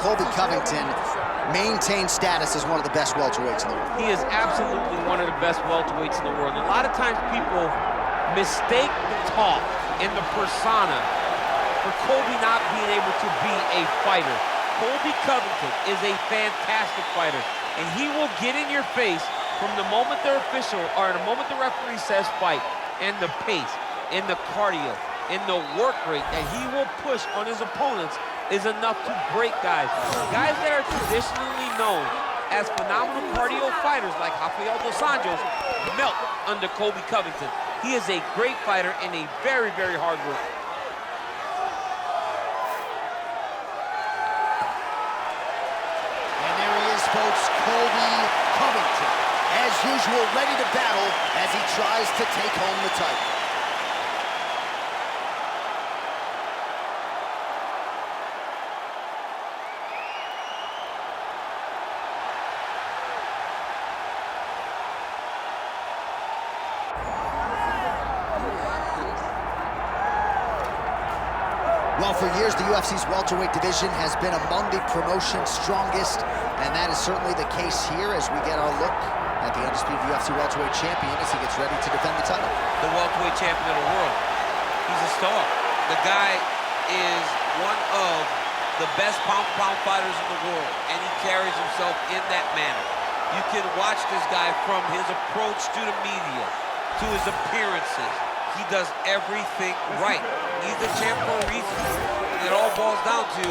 Colby Covington maintains status as one of the best welterweights in the world. He is absolutely one of the best welterweights in the world. A lot of times people mistake the talk and the persona for Colby not being able to be a fighter. Colby Covington is a fantastic fighter, and he will get in your face from the moment the referee says fight, and the pace, and the cardio, and the work rate that he will push on his opponents is enough to break guys. Guys that are traditionally known as phenomenal cardio fighters like Rafael dos Anjos melt under Colby Covington. He is a great fighter and a very, very hard worker. And there he is, folks, Colby Covington. As usual, ready to battle as he tries to take home the title. Well, for years, the UFC's welterweight division has been among the promotion's strongest, and that is certainly the case here as we get our look at the undisputed UFC welterweight champion as he gets ready to defend the title. The welterweight champion of the world. He's a star. The guy is one of the best pound-for-pound fighters in the world, and he carries himself in that manner. You can watch this guy from his approach to the media, to his appearances. He does everything right. He's the champ for a reason. It all boils down to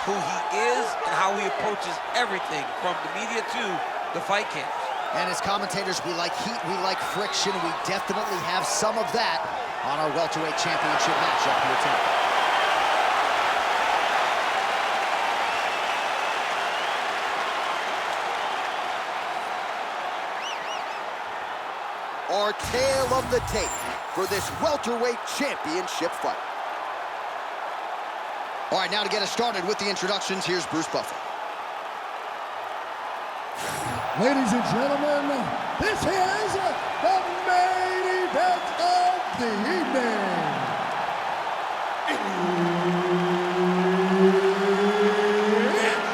who he is and how he approaches everything from the media to the fight camps. And as commentators, we like heat, we like friction. We definitely have some of that on our welterweight championship matchup here tonight. Our tale of the tape for this welterweight championship fight. All right, now to get us started with the introductions, here's Bruce Buffer. Ladies and gentlemen, this is the main event of the evening. It's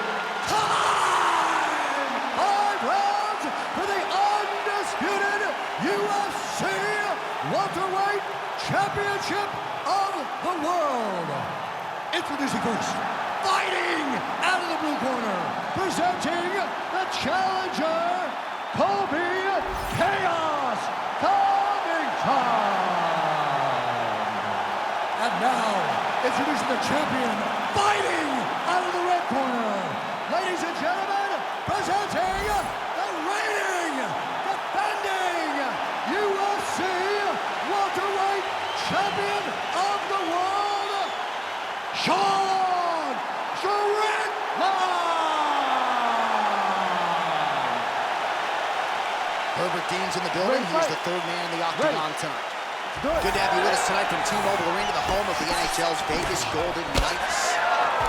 time! 5 rounds for the undisputed UFC welterweight championship of the world. Introducing first, fighting out of the blue corner, presenting the challenger, Colby Chaos Covington. And now, introducing the champion, fighting out of the red corner. Ladies and gentlemen, presenting the reigning, defending UFC welterweight champion of the world, Strickland! Herbert Dean's in the building. He's the third man in the octagon tonight. Good to have you with us tonight from T-Mobile Arena, the home of the NHL's Vegas Golden Knights,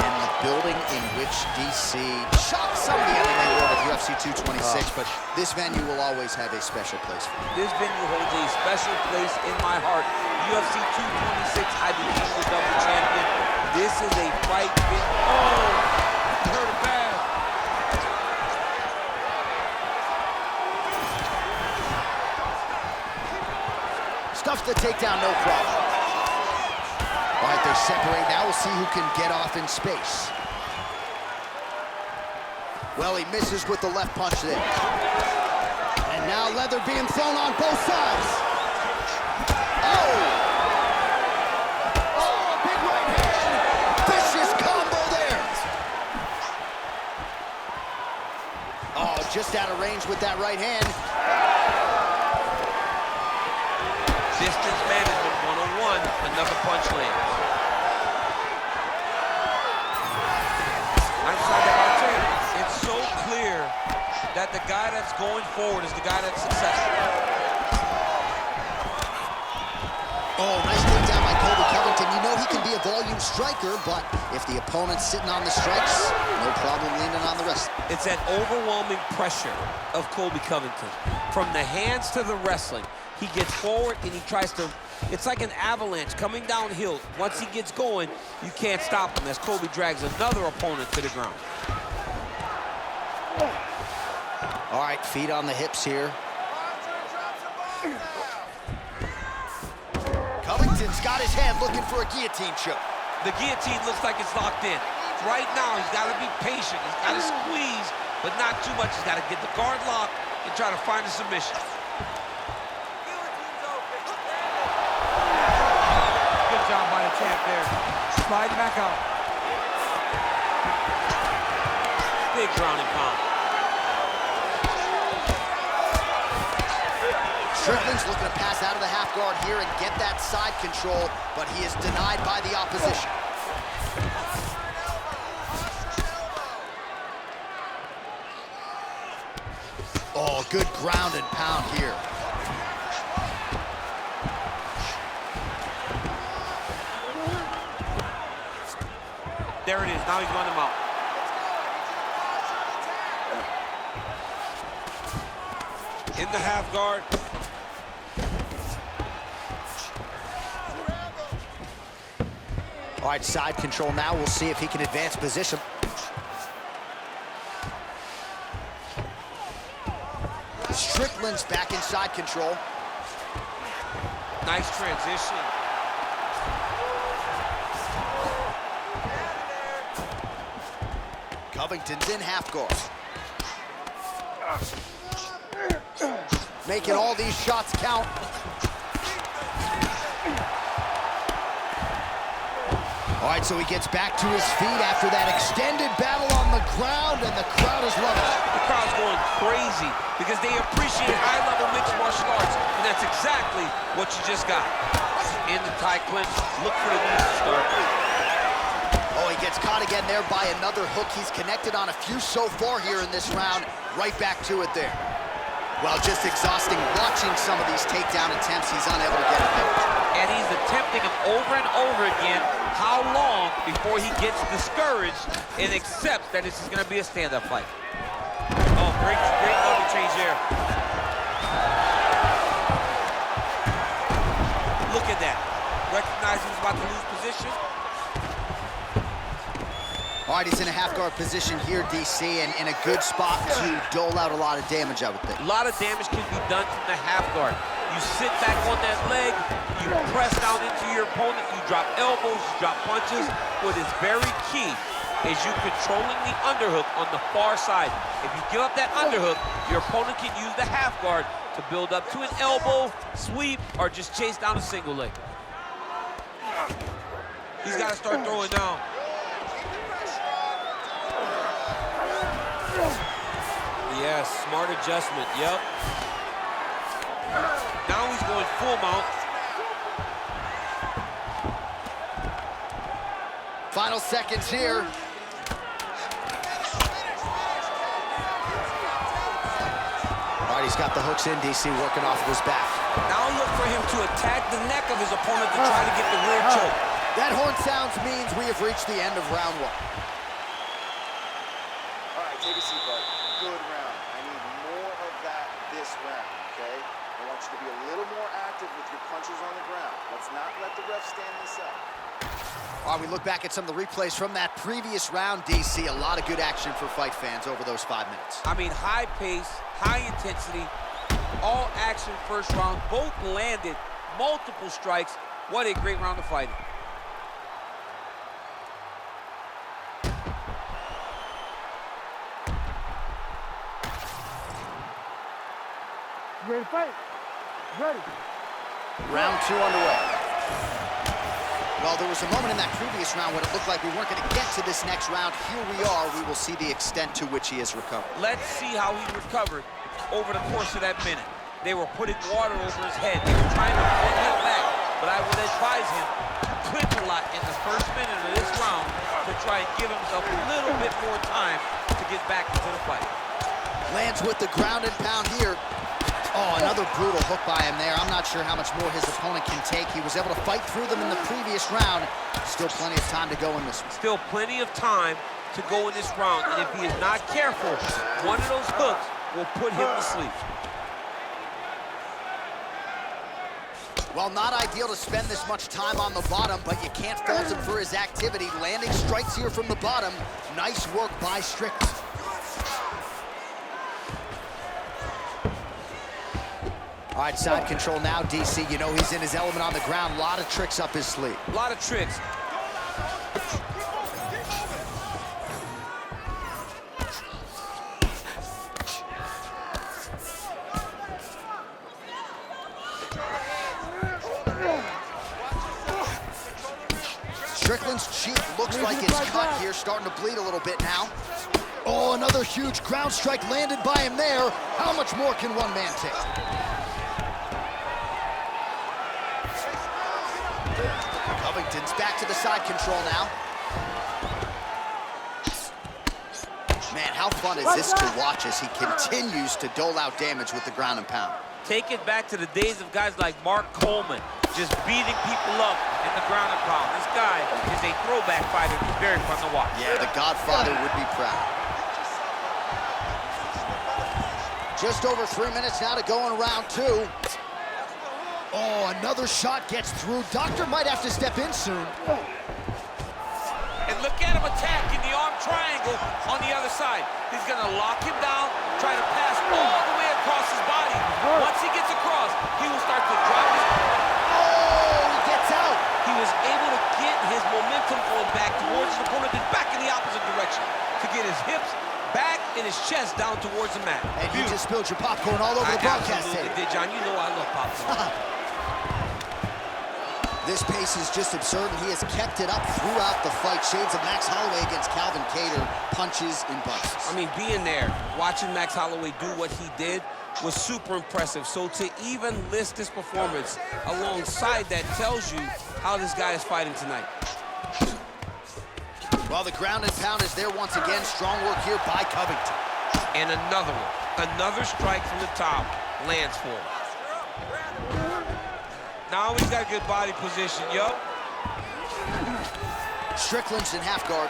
and the building in which DC shocked some of the MMA world at UFC 226, but this venue will always have a special place for me. This venue holds a special place in my heart. UFC 226, I became the double champion. This is a fight venue. Oh, hurt it bad. Stuffs the takedown, no problem. All right, they separate now. We'll see who can get off in space. Well, he misses with the left punch there. And now leather being thrown on both sides. Oh! Oh, big right hand. Vicious combo there. Oh, just out of range with that right hand. Distance management 101, another punch lands. It's so clear that the guy that's going forward is the guy that's successful. Oh, nice takedown by Colby Covington. You know he can be a high-volume striker, but if the opponent's sitting on the strikes, no problem leaning on the wrist. It's that overwhelming pressure of Colby Covington. From the hands to the wrestling, he gets forward and he tries to, it's like an avalanche coming downhill. Once he gets going, you can't stop him as Colby drags another opponent to the ground. All right, feet on the hips here. Covington's got his hand looking for a guillotine choke. The guillotine looks like it's locked in. Right now, he's got to be patient. He's got to squeeze, but not too much. He's got to get the guard locked and try to find a submission. Good job by the champ there. Sliding back out. Big ground and pound. Strickland's looking to pass out of the half guard here and get that side control, but he is denied by the opposition. Oh, good ground and pound here. There it is. Now he's running him out. In the half guard. All right, side control now. We'll see if he can advance position. Strickland's back in side control. Nice transition. Covington's in half guard. Making all these shots count. All right, so he gets back to his feet after that extended battle on the ground, and the crowd is loving it. The crowd's going crazy because they appreciate high-level mixed martial arts, and that's exactly what you just got. In the tie clinch, look for the knees to start. Oh, he gets caught again there by another hook. He's connected on a few so far here in this round. Right back to it there. Well, just exhausting watching some of these takedown attempts. He's unable to get it there. And he's attempting them over and over again. How long before he gets discouraged and accepts that this is going to be a stand-up fight? Oh, great level change there. Look at that. Recognizing he's about to lose position. All right, he's in a half-guard position here, DC, and in a good spot to dole out a lot of damage, I would think. A lot of damage can be done from the half guard. You sit back on that leg, you press down into your opponent, you drop elbows, you drop punches. What is very key is you controlling the underhook on the far side. If you give up that underhook, your opponent can use the half guard to build up to an elbow, sweep, or just chase down a single leg. He's got to start throwing down. Yes, smart adjustment, yep. Now he's going full mount. Final seconds here. All right, he's got the hooks in, DC, working off of his back. Now look for him to attack the neck of his opponent to try to get the rear choke. That horn sounds means we have reached the end of round one. All right, take a seat, bud. Good round. I need more of that this round, okay? I want you to be a little more active with your punches on the ground. Let's not let the ref stand this up. While we look back at some of the replays from that previous round, DC, a lot of good action for fight fans over those 5 minutes. I mean, high pace, high intensity, all action first round. Both landed multiple strikes. What a great round of fighting. Ready to fight? Ready. Round 2 underway. Well, there was a moment in that previous round when it looked like we weren't going to get to this next round. Here we are. We will see the extent to which he has recovered. Let's see how he recovered over the course of that minute. They were putting water over his head. They were trying to pull him back. But I would advise him to clinch a lot in the first minute of this round to try and give himself a little bit more time to get back into the fight. Lands with the ground and pound here. Oh, another brutal hook by him there. I'm not sure how much more his opponent can take. He was able to fight through them in the previous round. Still plenty of time to go in this one. Still plenty of time to go in this round. And if he is not careful, one of those hooks will put him to sleep. Well, not ideal to spend this much time on the bottom, but you can't fault him for his activity. Landing strikes here from the bottom. Nice work by Strickland. All right, side control now, DC. You know he's in his element on the ground. A lot of tricks up his sleeve. A lot of tricks. Strickland's cheek looks like it's cut here, starting to bleed a little bit now. Oh, another huge ground strike landed by him there. How much more can one man take? Covington's back to the side control now. Man, how fun is this to watch as he continues to dole out damage with the ground and pound? Take it back to the days of guys like Mark Coleman, just beating people up in the ground and pound. This guy is a throwback fighter. He's very fun to watch. Yeah, the Godfather would be proud. Just over 3 minutes now to go in round 2. Oh, another shot gets through. Doctor might have to step in soon. And look at him attacking the arm triangle on the other side. He's gonna lock him down, try to pass all the way across his body. Once he gets across, he will start to drop his... Oh, he gets out. He was able to get his momentum going back towards his opponent, then back in the opposite direction to get his hips back and his chest down towards the mat. And you just spilled your popcorn all over the broadcast tape. Did, John. You know I love popcorn. This pace is just absurd, and he has kept it up throughout the fight. Shades of Max Holloway against Calvin Kattar, punches and bunches. I mean, being there, watching Max Holloway do what he did was super impressive. So to even list this performance alongside that tells you how this guy is fighting tonight. Well, the ground and pound is there once again. Strong work here by Covington. And another one. Another strike from the top lands for him. Now he's got a good body position, Strickland's in half guard.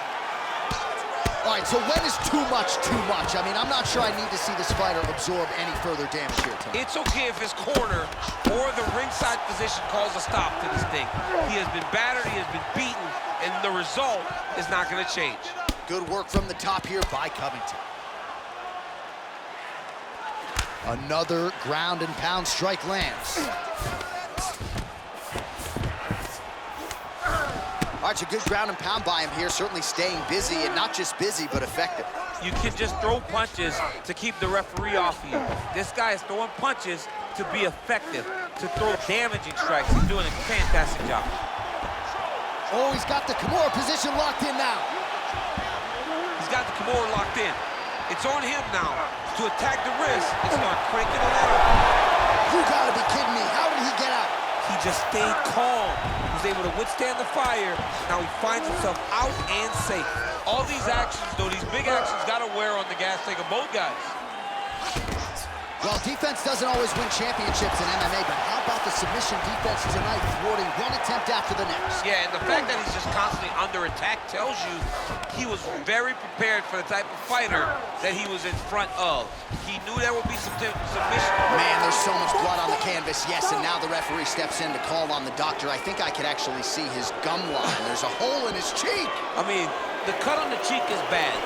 All right, so when is too much too much? I mean, I'm not sure I need to see this fighter absorb any further damage here tonight. It's okay if his corner or the ringside position calls a stop to this thing. He has been battered, he has been beaten, and the result is not going to change. Good work from the top here by Covington. Another ground and pound strike lands. All right, it's a good ground and pound by him here, certainly staying busy, and not just busy, but effective. You can just throw punches to keep the referee off of you. This guy is throwing punches to be effective, to throw damaging strikes. He's doing a fantastic job. Oh, he's got the Kimura position locked in now. He's got the Kimura locked in. It's on him now to attack the wrist and start cranking the ladder. You gotta be kidding me. How did he get out? He just stayed calm. He was able to withstand the fire. Now he finds himself out and safe. All these actions, though, these big actions, gotta wear on the gas tank of both guys. Well, defense doesn't always win championships in MMA, but how about the submission defense tonight, thwarting one attempt after the next? Yeah, and the fact that he's just constantly under attack tells you he was very prepared for the type of fighter that he was in front of. He knew there would be some submission. Man, there's so much blood on the canvas, yes, and now the referee steps in to call on the doctor. I think I could actually see his gum line. There's a hole in his cheek. I mean, the cut on the cheek is bad,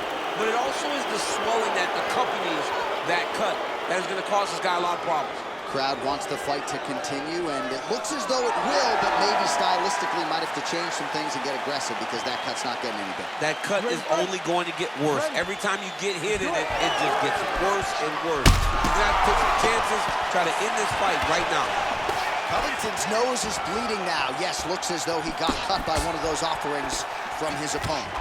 but it also is the swelling that accompanies that cut that is going to cause this guy a lot of problems. Crowd wants the fight to continue, and it looks as though it will, but maybe stylistically might have to change some things and get aggressive because that cut's not getting any better. That cut is only going to get worse. Every time you get hit in it, it just gets worse and worse. You're going to have to take some chances, try to end this fight right now. Covington's nose is bleeding now. Yes, looks as though he got cut by one of those offerings from his opponent.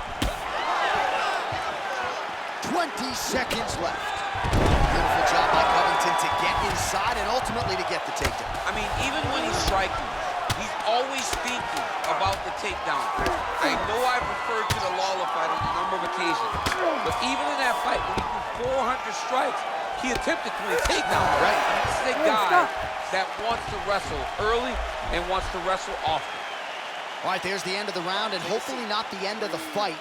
20 seconds left. Beautiful job by Covington to get inside and ultimately to get the takedown. I mean, even when he's striking, he's always thinking about the takedown. I know I've referred to the Lawler fight on a number of occasions, but even in that fight, when he threw 400 strikes, He attempted 20 takedowns, right? This is a guy that wants to wrestle early and wants to wrestle often. All right, there's the end of the round, and hopefully not the end of the fight.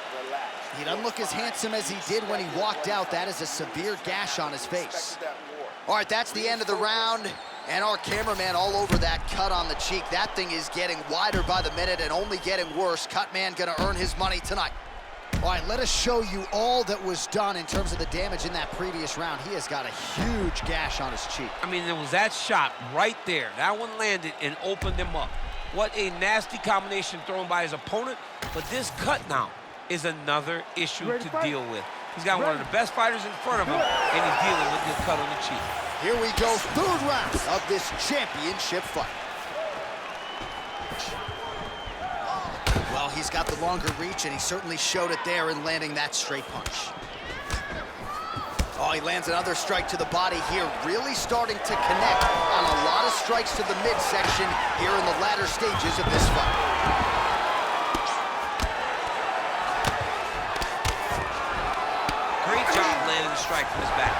He doesn't look as handsome as he did when he walked out. That is a severe gash on his face. All right, that's the end of the round, and our cameraman all over that cut on the cheek. That thing is getting wider by the minute and only getting worse. Cut man gonna earn his money tonight. All right, let us show you all that was done in terms of the damage in that previous round. He has got a huge gash on his cheek. I mean, there was that shot right there. That one landed and opened him up. What a nasty combination thrown by his opponent. But this cut now is another issue to deal with. He's got one of the best fighters in front of him, and he's dealing with this cut on the cheek. Here we go, third round of this championship fight. Well, he's got the longer reach, and he certainly showed it there in landing that straight punch. Oh, he lands another strike to the body here, really starting to connect on a lot of strikes to the midsection here in the latter stages of this fight. Great job landing the strike from his back.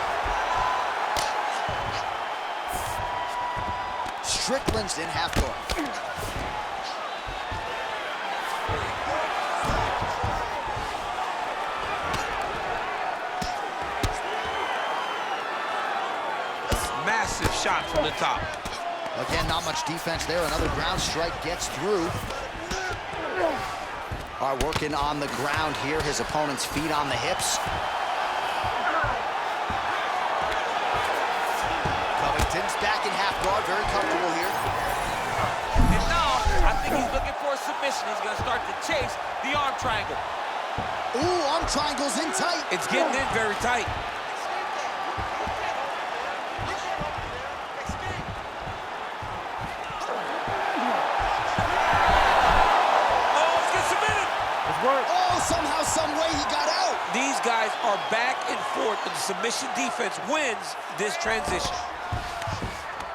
Strickland's in half guard. Massive shot from the top. Again, not much defense there. Another ground strike gets through. All right, working on the ground here. His opponent's feet on the hips. Covington's back in half guard, very comfortable here. And now, I think he's looking for a submission. He's gonna start to chase the arm triangle. Ooh, arm triangle's in tight. It's getting in very tight. Oh, somehow, some way he got out. These guys are back and forth, and the submission defense wins this transition.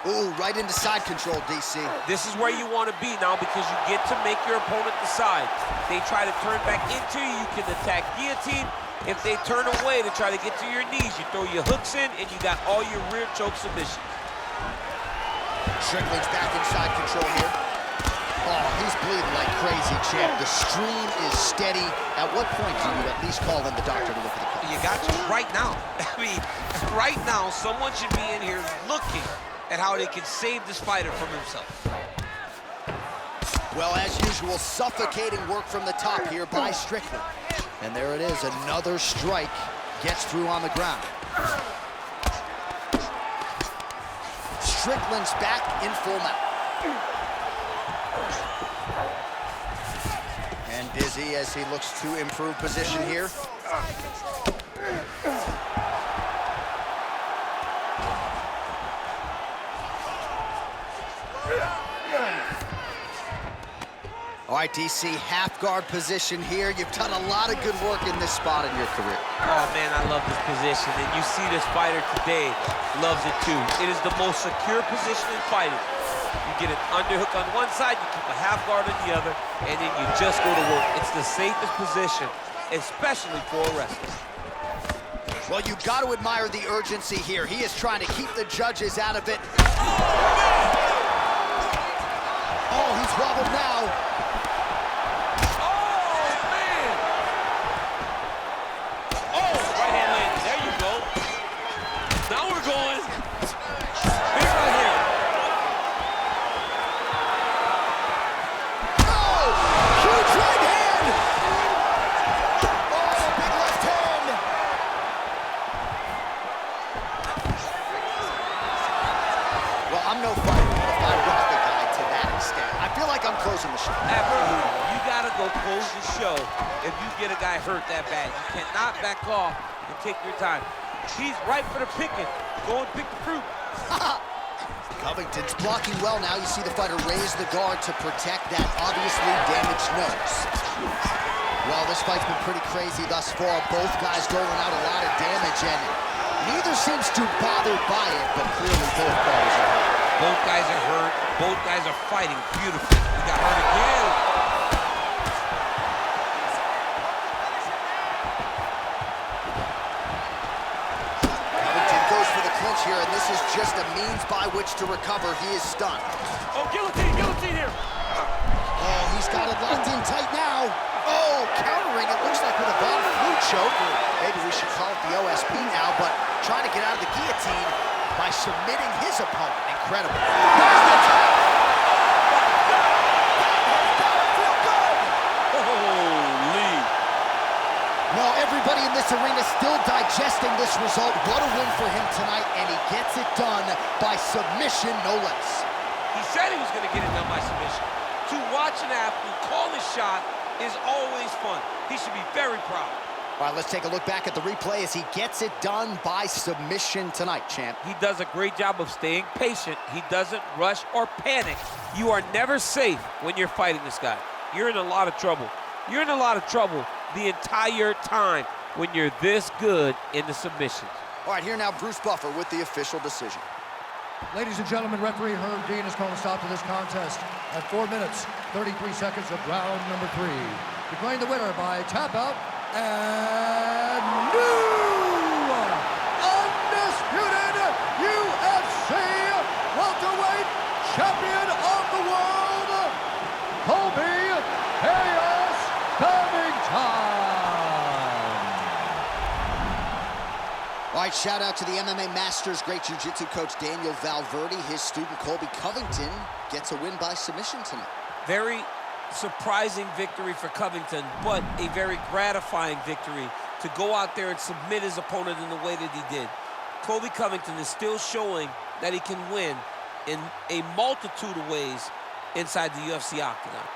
Ooh, right into side control, DC. This is where you want to be now because you get to make your opponent decide. They try to turn back into you, you can attack guillotine. If they turn away to try to get to your knees, you throw your hooks in, and you got all your rear choke submissions. Strickland's back inside control here. Oh, he's bleeding like crazy, champ. The stream is steady. At what point can you at least call in the doctor to look at the cut? You got to right now. I mean, right now, someone should be in here looking at how they can save this fighter from himself. Well, as usual, suffocating work from the top here by Strickland. And there it is, another strike gets through on the ground. Strickland's back in full mount. And busy as he looks to improve position here. All right, DC, half guard position here. You've done a lot of good work in this spot in your career. Oh, man, I love this position. And you see this fighter today loves it, too. It is the most secure position in fighting. You get an underhook on one side, you keep a half guard on the other, and then you just go to work. It's the safest position, especially for a wrestler. Well, you've got to admire the urgency here. He is trying to keep the judges out of it. Oh, he's wobbled now. Closing the show. Absolutely. You gotta go close the show if you get a guy hurt that bad. You cannot back off and take your time. He's right for the picking. Go and pick the fruit. Covington's blocking well now. You see the fighter raise the guard to protect that obviously damaged nose. Well, this fight's been pretty crazy thus far. Both guys doling out a lot of damage, and neither seems too bothered by it, but clearly both guys are hurt. Both guys are hurt. Both guys are fighting beautifully. He got hurt again. Covington goes for the this is just a means by which to recover. He is stunned. Oh, guillotine here. Oh, he's got it locked in tight now. Oh, countering, it looks like with a bomb flu choke, or maybe we should call it the OSP now, but trying to get out of the guillotine by submitting his opponent. Incredible. There's the tap. Holy. Well, everybody in this arena still digesting this result. What a win for him tonight, and he gets it done by submission, no less. He said he was going to get it done by submission. To watch an athlete call his shot is always fun. He should be very proud. All right, let's take a look back at the replay as he gets it done by submission tonight, champ. He does a great job of staying patient. He doesn't rush or panic. You are never safe when you're fighting this guy. You're in a lot of trouble. You're in a lot of trouble the entire time when you're this good in the submissions. All right, here now Bruce Buffer with the official decision. Ladies and gentlemen, referee Herb Dean has called a stop to this contest at 4 minutes, 33 seconds of round number 3. Declaring the winner by tap out and new undisputed UFC welterweight champion of the world, Colby Covington. All right, shout out to the MMA Masters great jiu-jitsu coach Daniel Valverde. His student Colby Covington gets a win by submission tonight. Very surprising victory for Covington, but a very gratifying victory to go out there and submit his opponent in the way that he did. Colby Covington is still showing that he can win in a multitude of ways inside the UFC octagon.